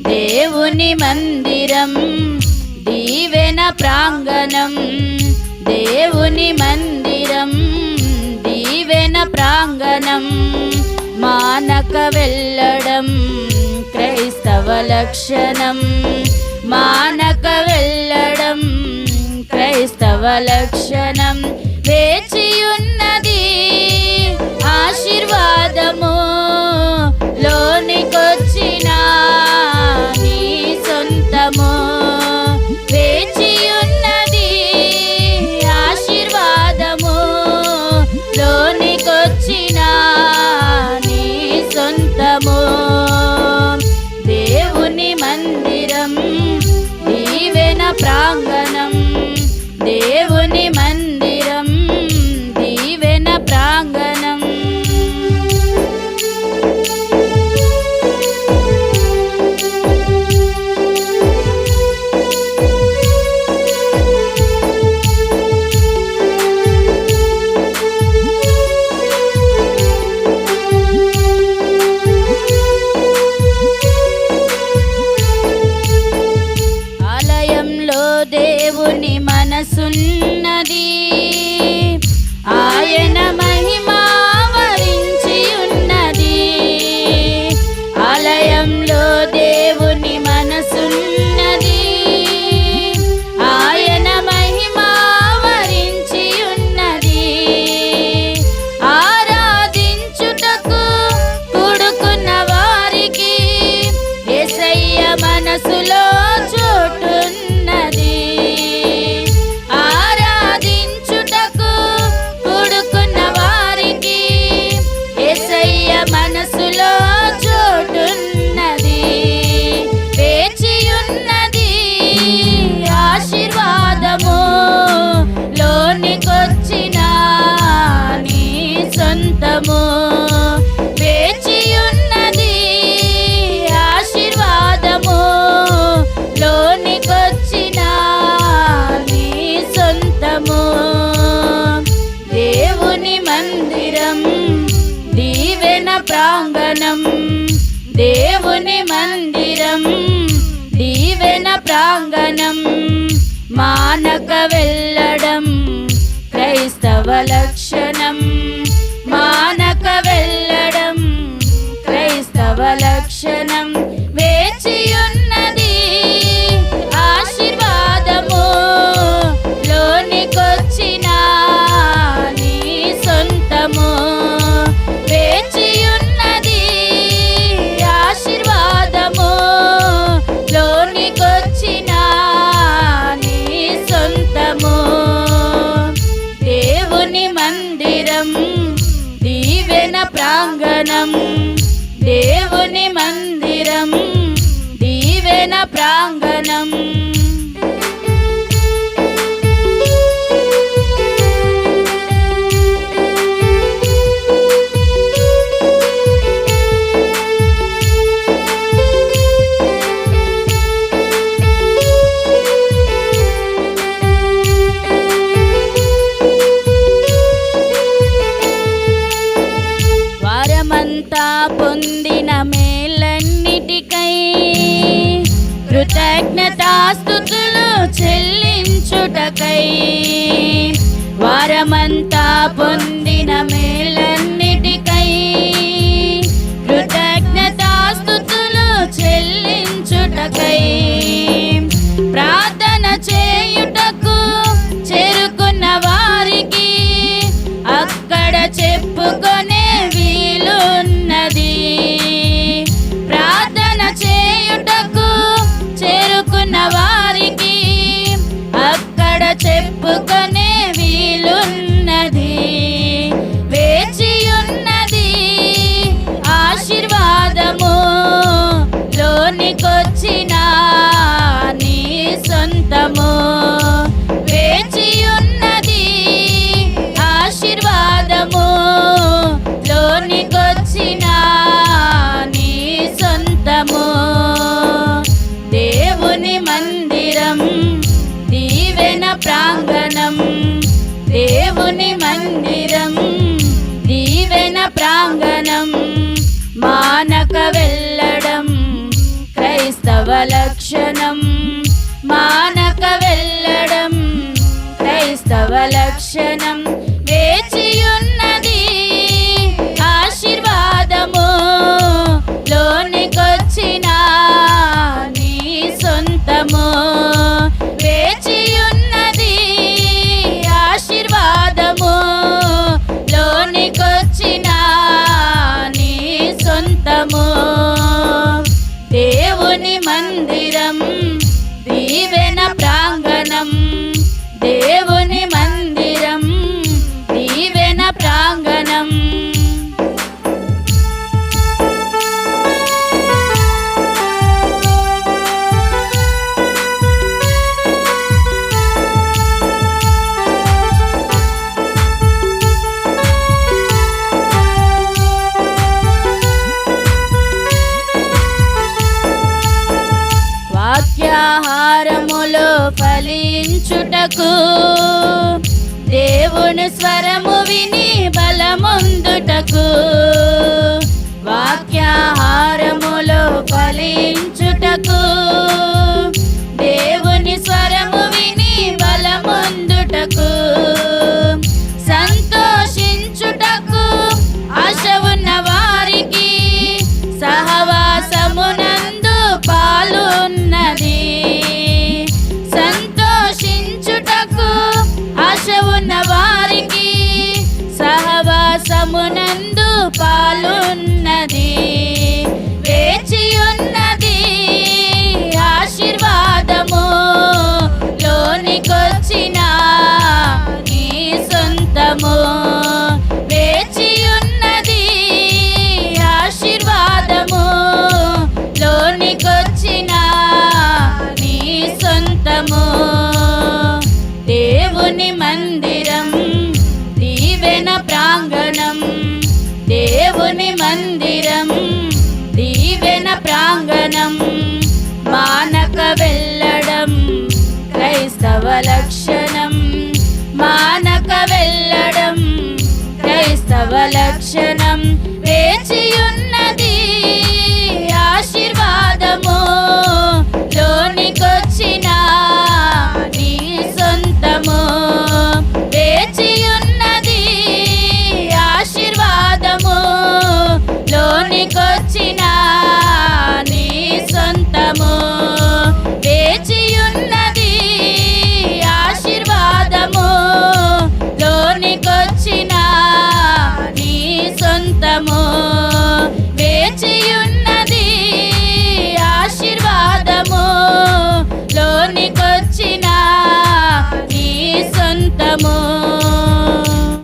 దేవుని మందిరం దీవెన ప్రాంగణం, దేవుని మందిరం దీవెన ప్రాంగణం, మానక వెళ్ళడం క్రైస్తవ లక్షణం, మానక వెళ్ళడం క్రైస్తవ లక్షణం. వేచియున్నది ఆశీర్వాదము, లోనికొచ్చిన నీ సొంతము. వేచియున్నది ఆశీర్వాదము, లోనికొచ్చిన నీ సొంతము. దేవుని మందిరం దీవెన ప్రాంగణం, దేవుని మందిరం దీవెన ప్రాంగణం. దేవుని మనసున్నది, ఆయన మహిమా వరించి ఉన్నది. ఆలయంలో దేవుని మనసున్నది, ఆయన మహిమా వరించి ఉన్నది. ఆరాధించుటకు కూడుకున్న వారికి యేసయ్య మనసులో చోటున్నది. ఆరాధించుటకు కూడుకున్న వారికి యేసయ్య మనసులో చోటున్నది. వేచియున్నది ఆశీర్వాదము, లోనికొచ్చిన నీ సొంతము. వేచియున్నది ఆశీర్వాదము, లోనికొచ్చిన నీ సొంతము. దేవుని మందిరం దీవెన ప్రాంగణం, దేవుని మందిరం దీవెన ప్రాంగణం, మానక వెళ్ళడం క్రైస్తవ లక్షణం, మానక వెళ్ళడం క్రైస్తవ లక్షణం. వేచియున్నది ఆశీర్వాదము, లోనికొచ్చిన నీ సొంతము. వేచియున్నది ఆశీర్వాదము, లోనికొచ్చిన నీ సొంతము. దేవుని మందిరం దీవెన ప్రాంగణం, దేవుని మందిరం దీవెన ప్రాంగణం. వారమంతా పొందిన మేలన్నిటికై కృతజ్ఞతాస్తుతులు చెల్లించుటకై, వారమంతా పొందిన మేలన్నిటికై కృతజ్ఞతాస్తుతులు చెల్లించుటకై, ప్రార్థన చేయుటకు చేరుకున్న వారికి అక్కడ చెప్పుకొనే వీలున్నది. ప్రార్థన చేయుటకు చేరుకున్న వారికి అక్కడ చెప్పుకొనే వీలున్నది. వేచియున్నది ఆశీర్వాదము, లోనికొచ్చిన నీ సొంతము. వేచియున్నది ఆశీర్వాదము, లోనికొచ్చిన నీ సొంతము. దేవుని మందిరం దీవెన ప్రాంగణం, దేవుని మందిరం దీవెన ప్రాంగణం, మానక వెళ్ళడం క్రై క్రైస్తవ లక్షణం మానక వెళ్ళడం క్రైస్తవ లక్షణం వేచియున్నది ఆశీర్వాదము లోనికొచ్చిన నీ సొంతము వేచియున్నది ఆశీర్వాదము లోనికొచ్చిన నీ సొంతము దేవుని మందిరం దీవెన ప్రాంగణం దేవుని మందిరం దీవెన ప్రాంగణం వాక్యాహారములో ఫలించుటకు దేవుని స్వరము విని బలముందుటకు వాక్యాహారములో ఫలించుటకు